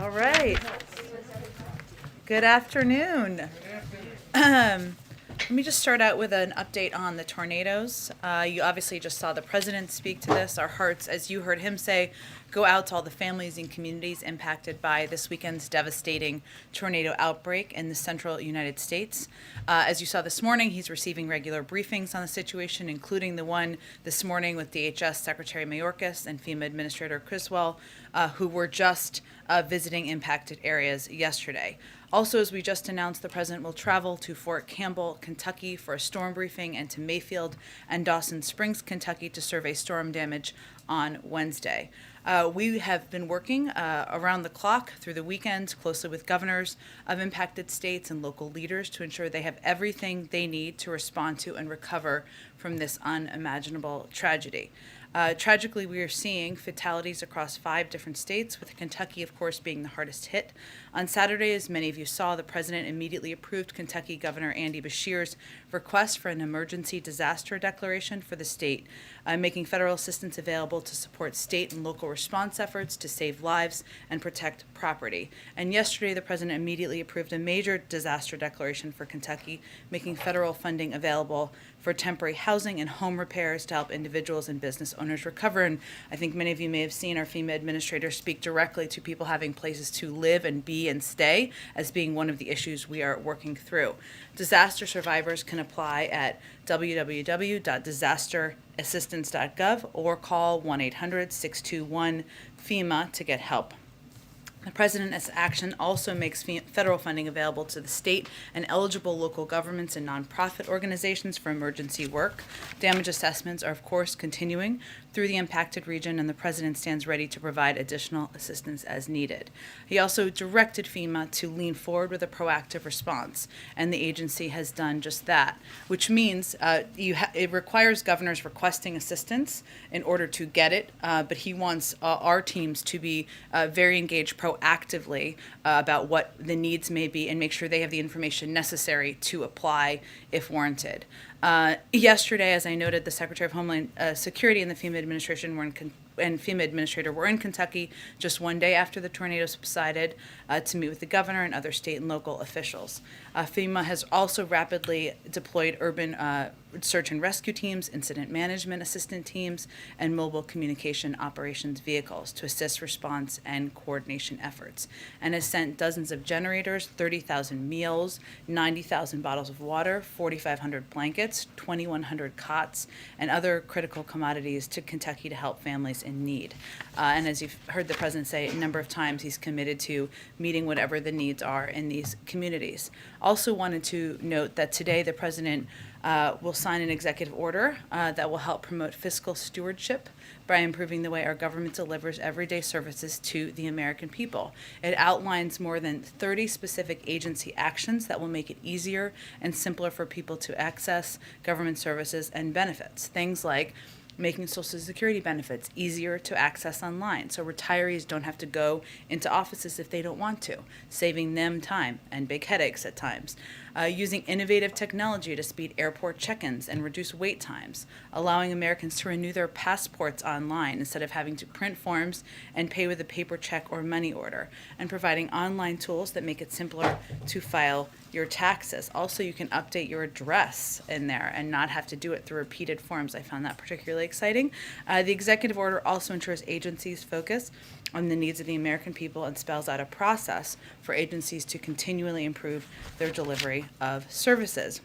All right. Good afternoon. Let me just start out with an update on the tornadoes. You obviously just saw the president speak to this. Our hearts, as you heard him say, go out to all the families and communities impacted by this weekend's devastating tornado outbreak in the central United States. As you saw this morning, he's receiving regular briefings on the situation, including the one this morning with DHS Secretary Mayorkas and FEMA Administrator Criswell, who were just visiting impacted areas yesterday. Also, as we just announced, the president will travel to Fort Campbell, Kentucky for a storm briefing and to Mayfield and Dawson Springs, Kentucky to survey storm damage on Wednesday. We have been working around the clock through the weekend closely with governors of impacted states and local leaders to ensure they have everything they need to respond to and recover from this unimaginable tragedy. Tragically, we are seeing fatalities across 5 different states, with Kentucky, of course, being the hardest hit. On Saturday, as many of you saw, the president immediately approved Kentucky Governor Andy Beshear's request for an emergency disaster declaration for the state, making federal assistance available to support state and local response efforts to save lives and protect property. And yesterday, the president immediately approved a major disaster declaration for Kentucky, making federal funding available for temporary housing and home repairs to help individuals and business owners recover. And I think many of you may have seen our FEMA administrator speak directly to people having places to live and be and stay as being one of the issues we are working through. Disaster survivors can apply at www.disasterassistance.gov or call 1-800-621-FEMA to get help. The president's action also makes federal funding available to the state and eligible local governments and nonprofit organizations for emergency work. Damage assessments are, of course, continuing through the impacted region, and the president stands ready to provide additional assistance as needed. He also directed FEMA to lean forward with a proactive response, and the agency has done just that, which means it requires governors requesting assistance in order to get it, but he wants our teams to be very engaged proactively about what the needs may be and make sure they have the information necessary to apply if warranted. Yesterday, as I noted, the Secretary of Homeland Security and the FEMA administration and FEMA administrator were in Kentucky just one day after the tornado subsided to meet with the governor and other state and local officials. FEMA has also rapidly deployed urban search and rescue teams, incident management assistant teams, and mobile communication operations vehicles to assist response and coordination efforts, and has sent dozens of generators, 30,000 meals, 90,000 bottles of water, 4,500 blankets, 2,100 cots, and other critical commodities to Kentucky to help families in need. And as you've heard the president say a number of times, he's committed to meeting whatever the needs are in these communities. Also wanted to note that today the president will sign an executive order that will help promote fiscal stewardship by improving the way our government delivers everyday services to the American people. It outlines more than 30 specific agency actions that will make it easier and simpler for people to access government services and benefits. Things like making Social Security benefits easier to access online so retirees don't have to go into offices if they don't want to, saving them time and big headaches at times. Using innovative technology to speed airport check-ins and reduce wait times, allowing Americans to renew their passports online instead of having to print forms and pay with a paper check or money order, and providing online tools that make it simpler to file your taxes. Also, you can update your address in there and not have to do it through repeated forms. I found that particularly exciting. The executive order also ensures agencies focus on the needs of the American people and spells out a process for agencies to continually improve their delivery of services.